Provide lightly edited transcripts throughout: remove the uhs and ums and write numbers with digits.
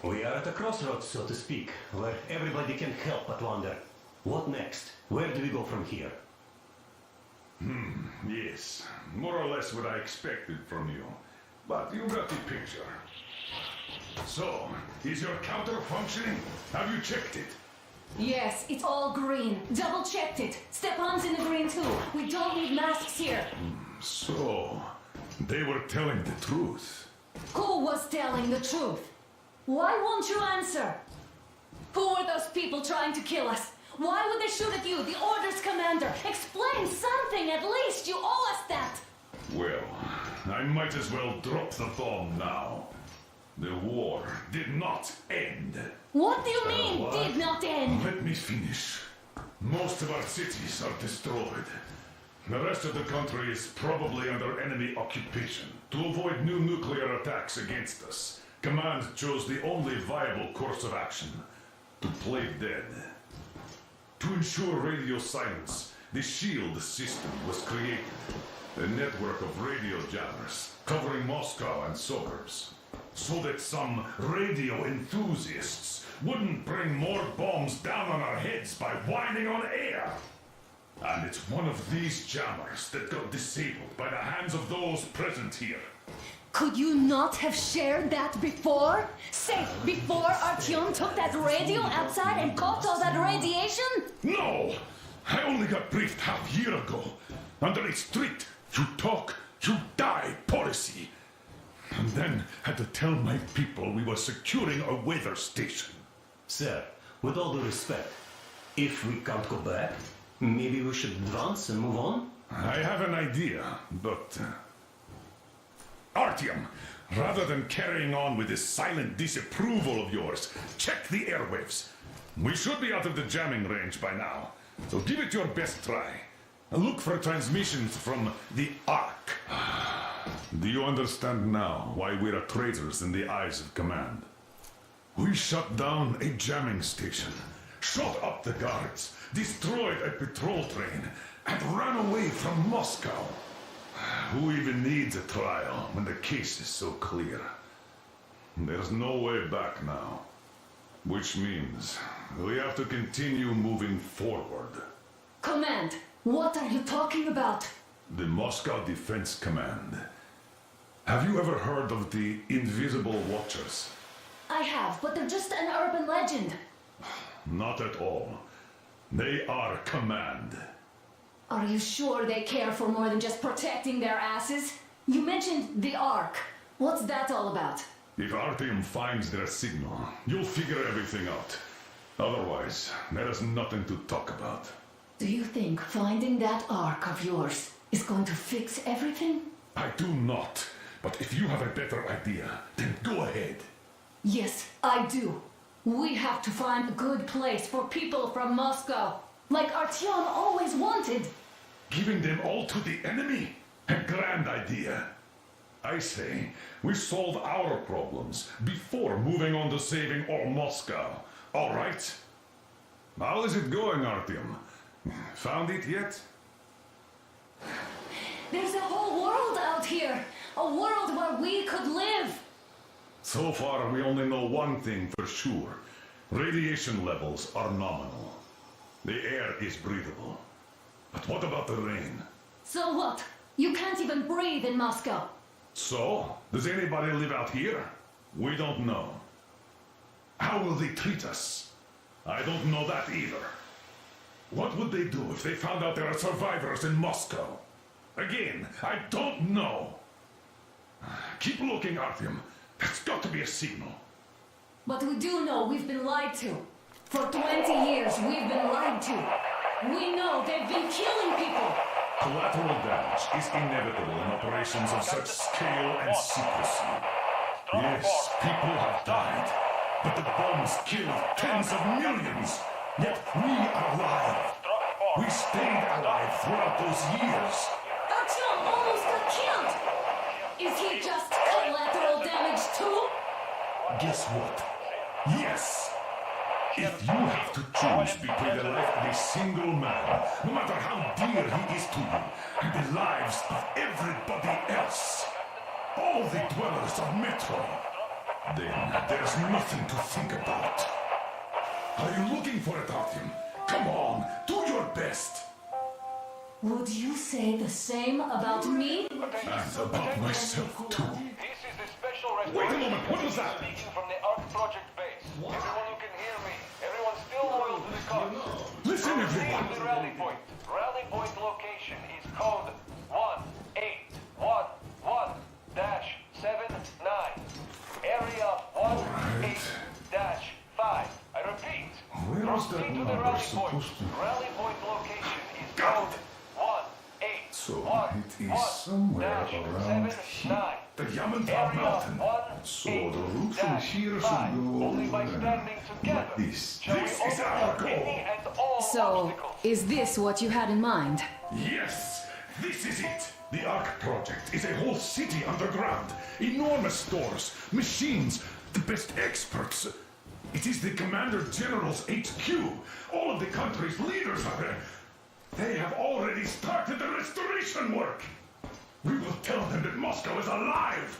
We are at a crossroads, so to speak, where everybody can help but wonder. What next? Where do we go from here? Yes, more or less what I expected from you. But you got the picture. So, is your counter functioning? Have you checked it? Yes, it's all green. Double checked it. Stepan's in the green too. We don't need masks here. So, they were telling the truth. Who was telling the truth? Why won't you answer? Who were those people trying to kill us? Why would they shoot at you, the Order's commander? Explain something at least. You owe us that. Well, I might as well drop the bomb now. The war did not end. What do you mean, What? did not end? Let me finish. Most of our cities are destroyed. The rest of the country is probably under enemy occupation. To avoid new nuclear attacks against us, Command chose the only viable course of action: to play dead. To ensure radio silence, the SHIELD system was created. A network of radio jammers covering Moscow and suburbs. So that some radio enthusiasts wouldn't bring more bombs down on our heads by whining on air. And it's one of these jammers that got disabled by the hands of those present here. Could you not have shared that before? Say, before Artyom took that radio outside and caught all that radiation? No! I only got briefed half year ago. Under a strict, you talk, you die policy. And then had to tell my people we were securing a weather station. Sir, with all due respect, if we can't go back, maybe we should advance and move on? I have an idea, but... Artyom, rather than carrying on with this silent disapproval of yours, check the airwaves. We should be out of the jamming range by now, so give it your best try. Look for transmissions from the Ark. Do you understand now why we're traitors in the eyes of Command? We shut down a jamming station, shot up the guards, destroyed a patrol train, and ran away from Moscow. Who even needs a trial when the case is so clear? There's no way back now. Which means we have to continue moving forward. Command, what are you talking about? The Moscow Defense Command. Have you ever heard of the Invisible Watchers? I have, but they're just an urban legend. Not at all. They are Command. Are you sure they care for more than just protecting their asses? You mentioned the Ark. What's that all about? If Artyom finds their signal, you'll figure everything out. Otherwise, there is nothing to talk about. Do you think finding that Ark of yours is going to fix everything? I do not. But if you have a better idea, then go ahead. Yes, I do. We have to find a good place for people from Moscow, like Artyom always wanted. Giving them all to the enemy? A grand idea. I say, we solve our problems before moving on to saving all Moscow. All right? How is it going, Artyom? Found it yet? There's a whole world out here. A world where we could live. So far, we only know one thing for sure. Radiation levels are nominal. The air is breathable. But what about the rain? So what? You can't even breathe in Moscow. So, does anybody live out here? We don't know. How will they treat us? I don't know that either. What would they do if they found out there are survivors in Moscow? Again, I don't know. Keep looking, Artyom. There's got to be a signal. But we do know we've been lied to. For 20 years, we've been lied to. We know they've been killing people. Collateral damage is inevitable in operations of such scale and secrecy. Yes, people have died, but the bombs killed tens of millions. Yet we are alive. We stayed alive throughout those years. Artyom almost got killed. Is he just collateral damage too? Guess what? Yes! If you have to choose between the life of a single man, no matter how dear he is to you, and the lives of everybody else, all the dwellers of Metro, Then there's nothing to think about. Are you looking for it, Artyom? Come on, do your best. Would you say the same about me? And about myself, too. This is the special Wait a moment, what was that? speaking from the ARC project base. Everyone who can hear me. Everyone still loyal to the cause. Listen, Proceed everyone. to the rally point. Rally point location is code 1811-79. Area 18-5. I repeat. Where was that Proceed to the number rally point. supposed to- Rally point location is Got code it. 18. So it is somewhere around here. The Yamantau Mountain. So the route from here should go Only by standing together like this. shall we This is our overcome goal. any and all So, obstacles. is this what you had in mind? Yes, this is it. The ARC project is a whole city underground. Enormous stores, machines, the best experts. It is the Commander General's HQ. All of the country's leaders are there. They have already started the restoration work. We will tell them that Moscow is alive.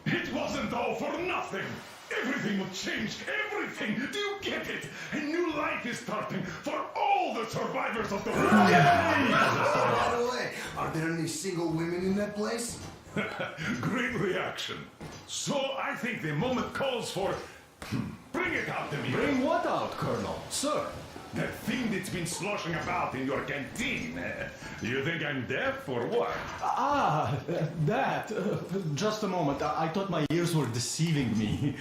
It wasn't all for nothing. Everything will change. Everything. Do you get it? A new life is starting for all the survivors of the By the way, are there any single women in that place? Great reaction. So I think the moment calls for... Bring it out to me. Bring what out, Colonel? Sir? That thing that's been sloshing about in your canteen. You think I'm deaf or what? That. Just a moment. I thought my ears were deceiving me.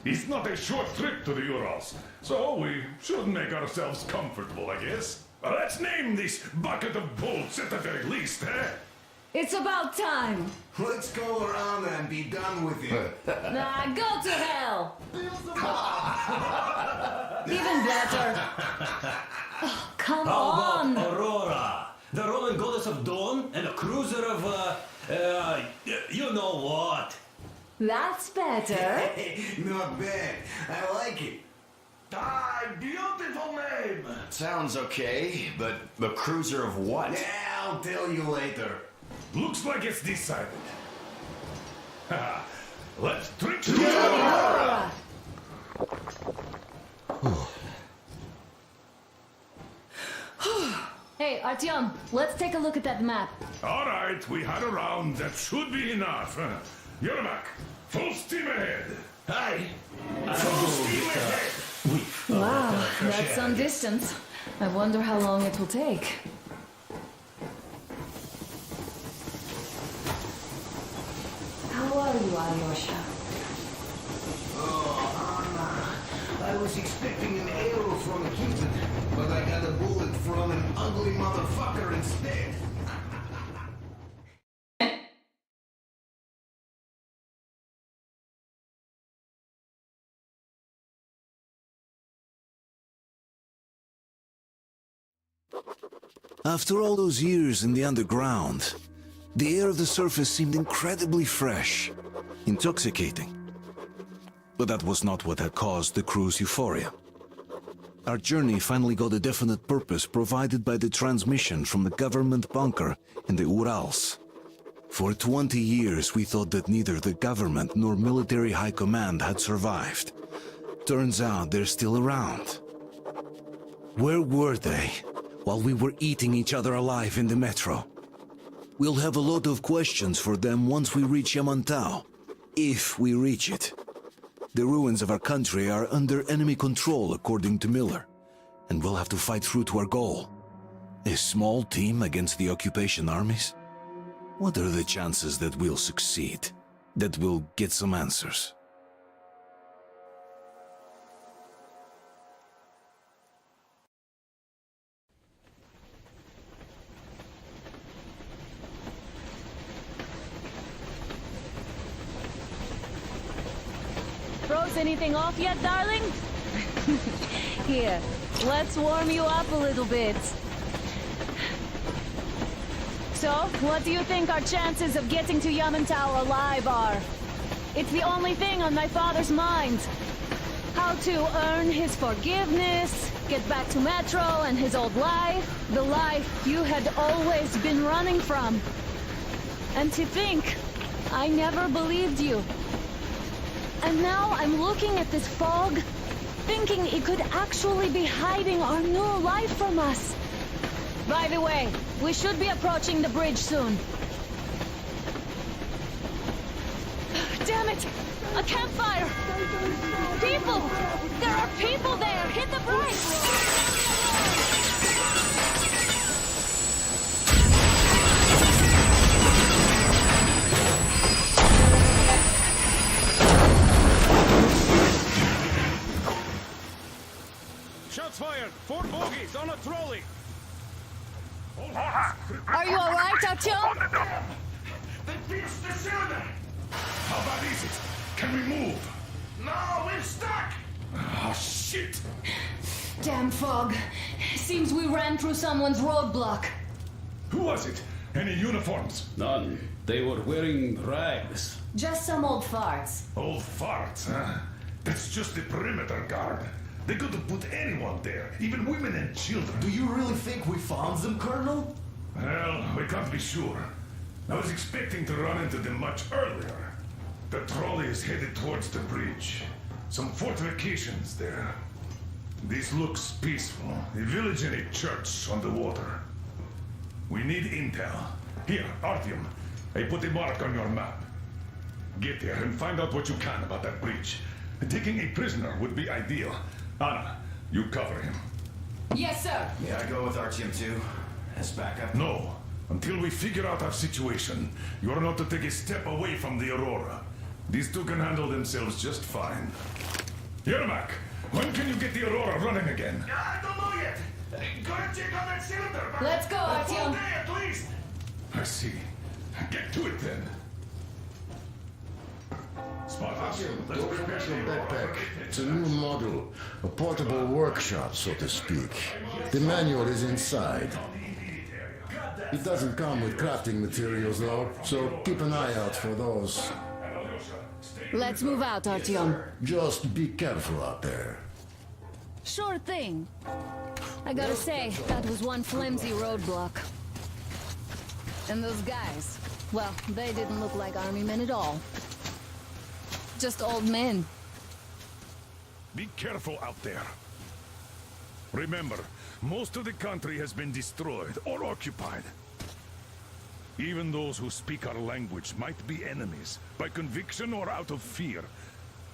It's not a short trip to the Urals, so we should make ourselves comfortable, I guess. Let's name this bucket of bolts at the very least, eh? It's about time. Let's go around and be done with it. Nah, go to hell. Even better. Oh, come How on. about Aurora? The Roman goddess of dawn and a cruiser of, you know what? That's better. Not bad. I like it. Ah, beautiful name. Sounds okay, but the cruiser of what? Yeah, I'll tell you later. Looks like it's decided. Let's drink to Aurora. Hey, Artyom, let's take a look at that map. All right, we had a round. That should be enough. Yermak, full steam ahead. Hi. Full steam ahead. Wow, that's some distance. I wonder how long it will take. How are you, Alyosha? I was expecting an arrow from a kitten, but I got a bullet from an ugly motherfucker instead. After all those years in the underground, the air of the surface seemed incredibly fresh, intoxicating. But that was not what had caused the crew's euphoria. Our journey finally got a definite purpose provided by the transmission from the government bunker in the Urals. For 20 years we thought that neither the government nor military high command had survived. Turns out they're still around. Where were they while we were eating each other alive in the metro? We'll have a lot of questions for them once we reach Yamantau, if we reach it. The ruins of our country are under enemy control, according to Miller, and we'll have to fight through to our goal. A small team against the occupation armies? What are the chances that we'll succeed? That we'll get some answers? Froze anything off yet, darling? Here, let's warm you up a little bit. So, what do you think our chances of getting to Yamantau alive are? It's the only thing on my father's mind. How to earn his forgiveness, get back to Metro and his old life, the life you had always been running from. And to think, I never believed you. And now I'm looking at this fog, thinking it could actually be hiding our new life from us. By the way, we should be approaching the bridge soon. Damn it! A campfire! People! There are people there! Hit the brakes! Shots fired! 4 bogies on a trolley! Are you alright, Artyom? They pierced the cylinder! How bad is it? Can we move? No, we're stuck! Oh, shit! Damn fog. Seems we ran through someone's roadblock. Who was it? Any uniforms? None. They were wearing rags. Just some old farts. Old farts, huh? That's just the perimeter guard. They could have put anyone there, even women and children. Do you really think we found them, Colonel? Well, we can't be sure. I was expecting to run into them much earlier. The trolley is headed towards the bridge. Some fortifications there. This looks peaceful. A village and a church on the water. We need intel. Here, Artyom, I put a mark on your map. Get there and find out what you can about that bridge. Taking a prisoner would be ideal. Anna, you cover him. Yes, sir. May I go with Artyom too? As backup? No. Until we figure out our situation, you are not to take a step away from the Aurora. These two can handle themselves just fine. Yermak, when can you get the Aurora running again? I don't know yet. Gotta check on that cylinder. Let's go, A full Artyom. day at least. I see. Get to it then. Spartans, let's Don't prepare forget your the Aurora. backpack. It's a new model, a portable workshop, so to speak. The manual is inside. It doesn't come with crafting materials, though, so keep an eye out for those. Let's move out, Artyom. Just be careful out there. Sure thing. I gotta say, that was one flimsy roadblock. And those guys, well, they didn't look like army men at all. Just old men. Be careful out there. Remember, most of the country has been destroyed or occupied. Even those who speak our language might be enemies, by conviction or out of fear.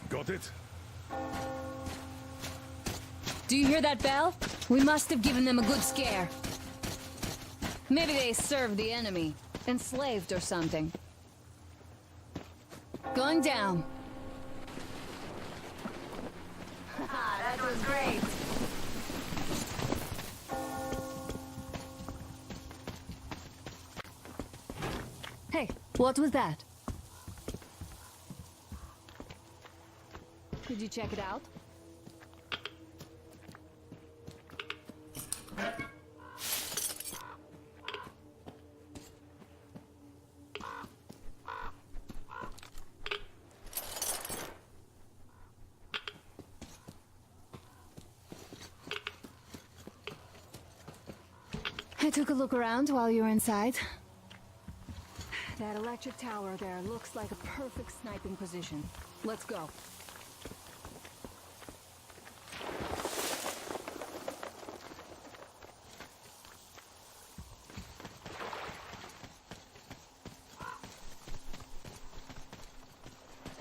Got it? Do you hear that bell? We must have given them a good scare. Maybe they served the enemy, enslaved or something. Going down. That was great. Hey, what was that? Could you check it out? I took a look around while you were inside. That electric tower there looks like a perfect sniping position. Let's go.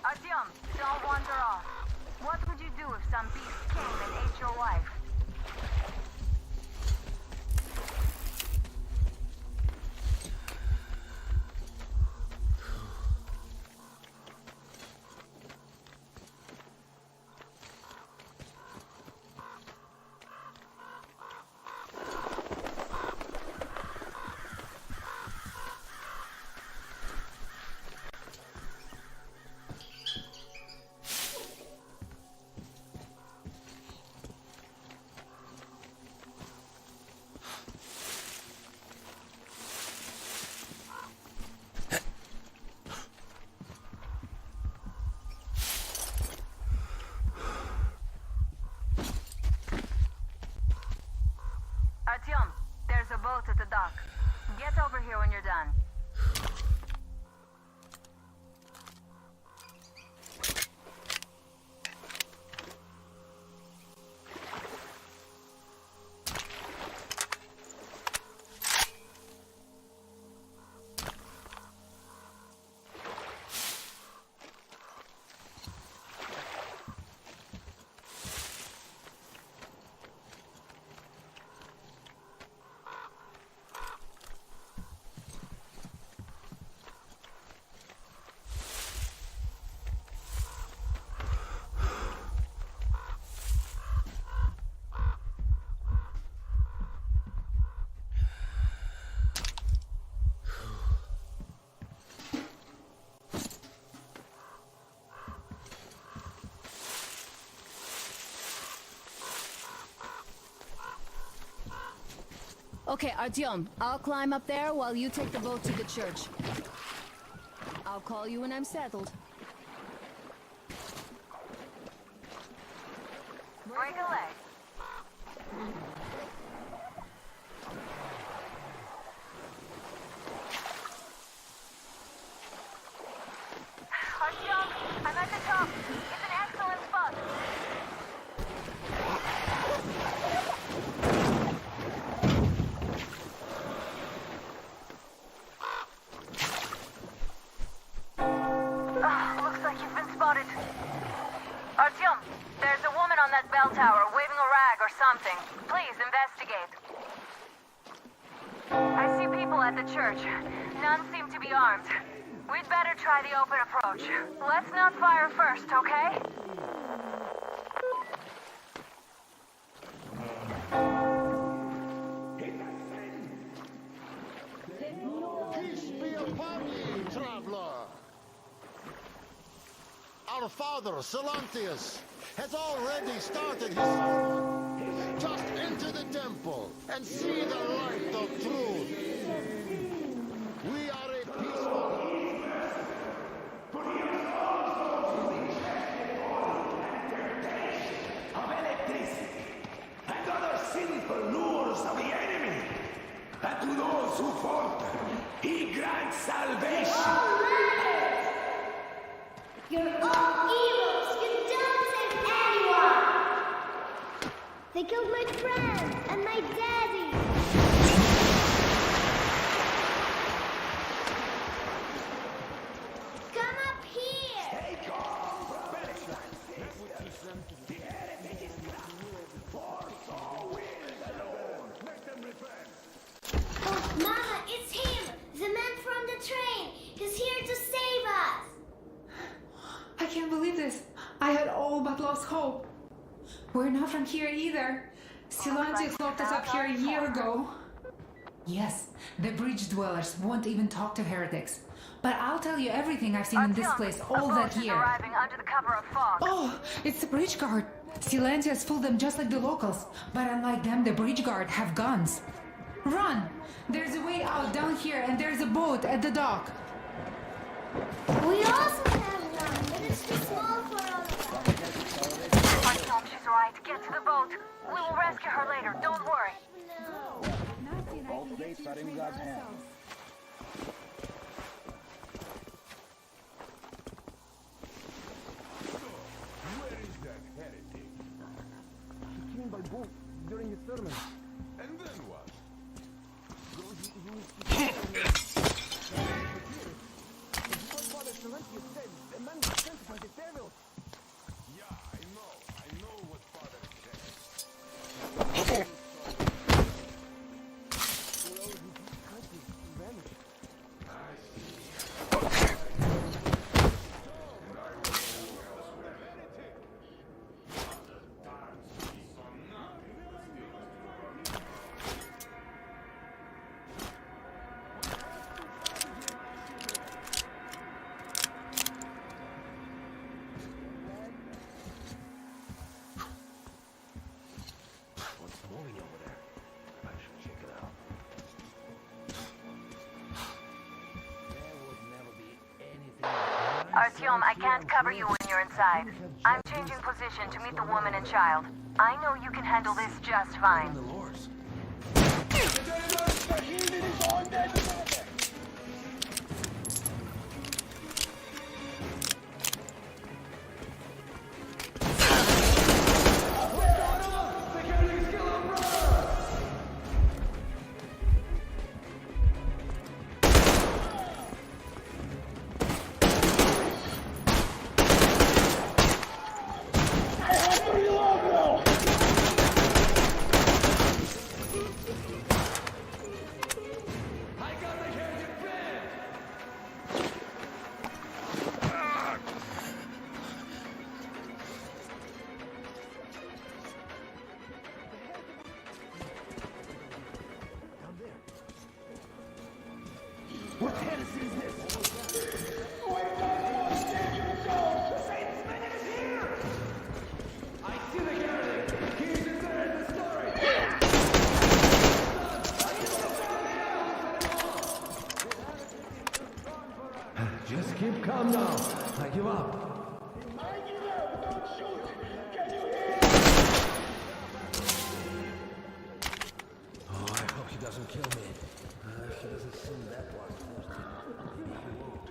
Artyom, don't wander off. What would you do if some beast came and ate your wife? Artyom, there's a boat at the dock. Get over here when you're done. Okay, Artyom, I'll climb up there while you take the boat to the church. I'll call you when I'm settled. Break a leg. Artyom, I'm at the top. It's an excellent spot. Looks like you've been spotted. Artyom, there's a woman on that bell tower waving a rag or something. Please investigate. I see people at the church. None seem to be armed. We'd better try the open approach. Let's not fire first, okay? Peace be upon ye, traveler. Our father, Silantius, has already started his sermon. Just enter the temple and see the light of truth. We are a peaceful... Of electricity and other sinful lures of the enemy. And to those who falter, he grants salvation. You're all evils! You don't save anyone! They killed my friends and my daddy! Come up here! Stay calm, prophetic sisters. The heretic is not, for so will the Lord. Let them repent. Oh, Mama, it's him! The man from the train! He's here to save us! I can't believe this. I had all but lost hope. We're not from here either. Silantius locked us up here a year ago. Yes, the bridge dwellers won't even talk to heretics. But I'll tell you everything I've seen in this place all that year. Arriving under the cover of fog. Oh, it's the bridge guard. Silantius fooled them just like the locals. But unlike them, the bridge guard have guns. Run! There's a way out down here and there's a boat at the dock. We also have one, but it's too small for all of us. Artyom, she's right. Get to the boat. We will rescue her later. Don't worry. Both gates are in God's hands. Where is that heretic? He came by boat during his sermon. And then what? Father Silantius said the man was sent by the devil. Yeah, I know what Father said. Artyom, I can't cover you when you're inside. I'm changing position to meet the woman and child. I know you can handle this just fine. I got the doesn't kill me. She doesn't seem that bloodthirsty. Maybe he won't.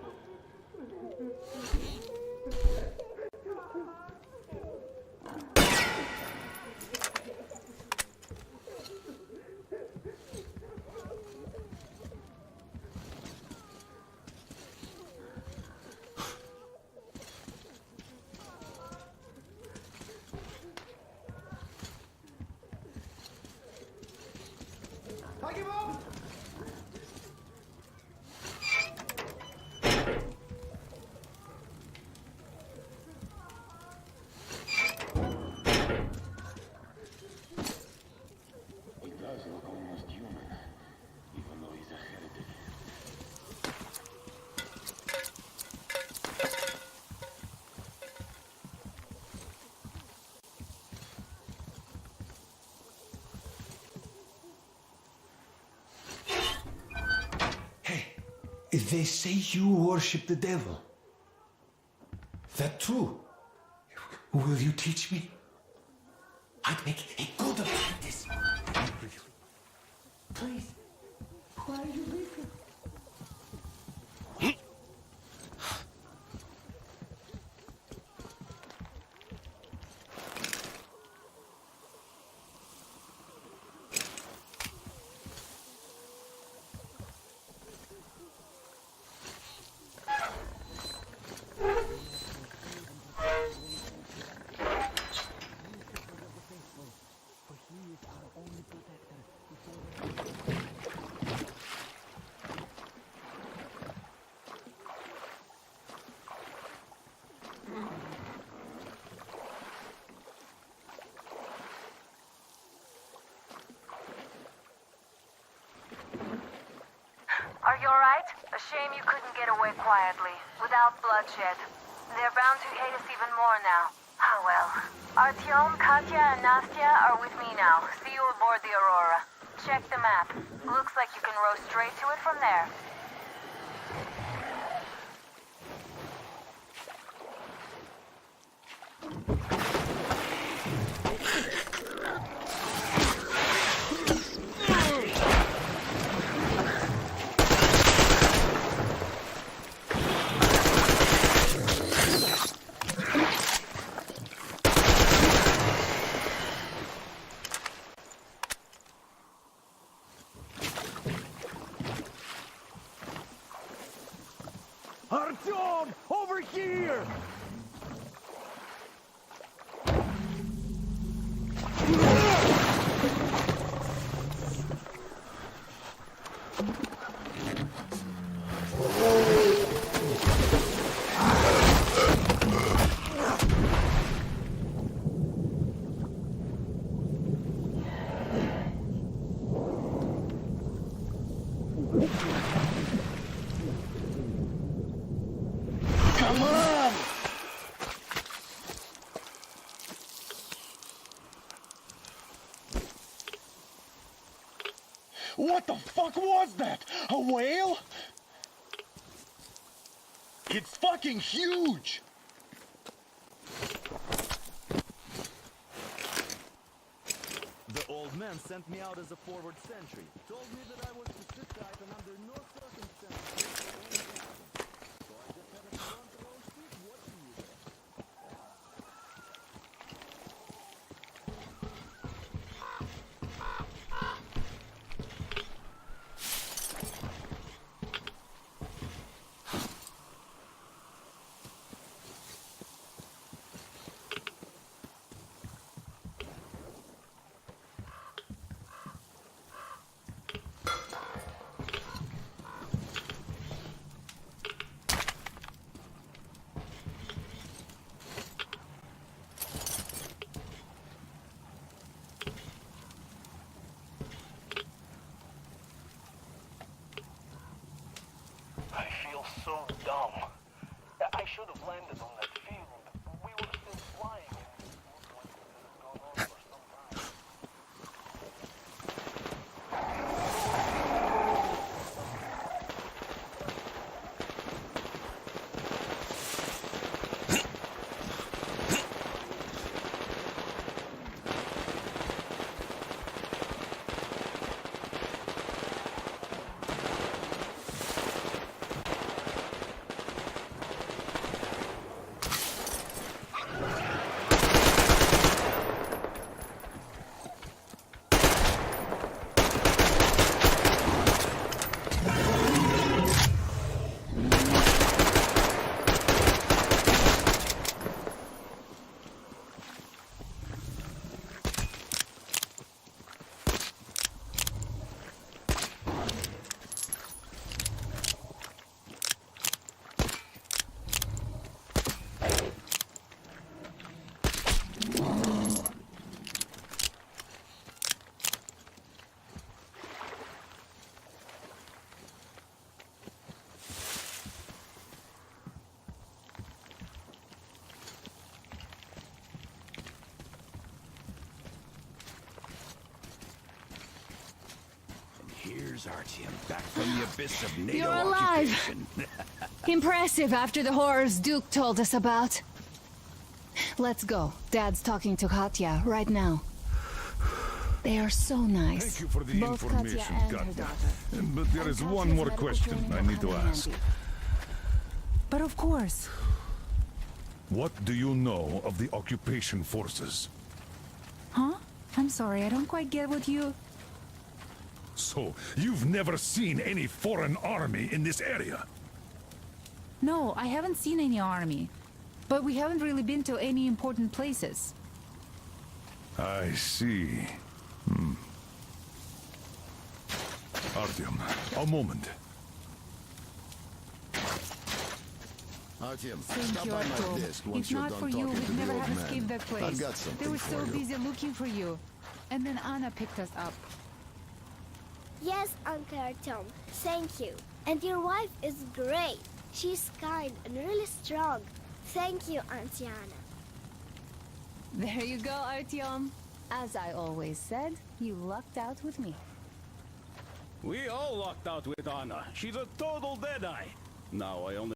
I give up! He does look almost human, even though he's a heretic. They say you worship the devil. That true? Will you teach me? I'd make a good apprentice. Please, why are you leaving? Are you alright? A shame you couldn't get away quietly, without bloodshed. They're bound to hate us even more now. Ah well. Artyom, Katya, and Nastya are with me now. See you aboard the Aurora. Check the map. Looks like you can row straight to it from there. Artyom! Over here! Come on! What the fuck was that? A whale? It's fucking huge! The old man sent me out as a forward sentry. Told me that I was to sit tight and under no circumstances. So I just had a front row seat watching you there. I feel so dumb. I should have landed on that field. We were still flying. orders, Artyom. Back from the abyss of NATO You're alive! occupation. Impressive after the horrors Duke told us about. Let's go. Dad's talking to Katya right now. They are so nice. Thank you for the Both information, Katya and her Katya. daughter. But there is one more question I need to ask. But of course. What do you know of the occupation forces? Huh? I'm sorry, I don't quite get what you... So, you've never seen any foreign army in this area? No, I haven't seen any army. But we haven't really been to any important places. I see. Artyom, a moment. Artyom, Thank stop you, by my Artyom. desk once If you're not done for you, talking we'd to the never old have man. escaped that place. I've got They something were so for you. busy looking for you. And then Anna picked us up. Yes, Uncle Artyom. Thank you. And your wife is great. She's kind and really strong. Thank you, Auntie Anna. There you go, Artyom. As I always said, you lucked out with me. We all lucked out with Anna. She's a total deadeye. Now I only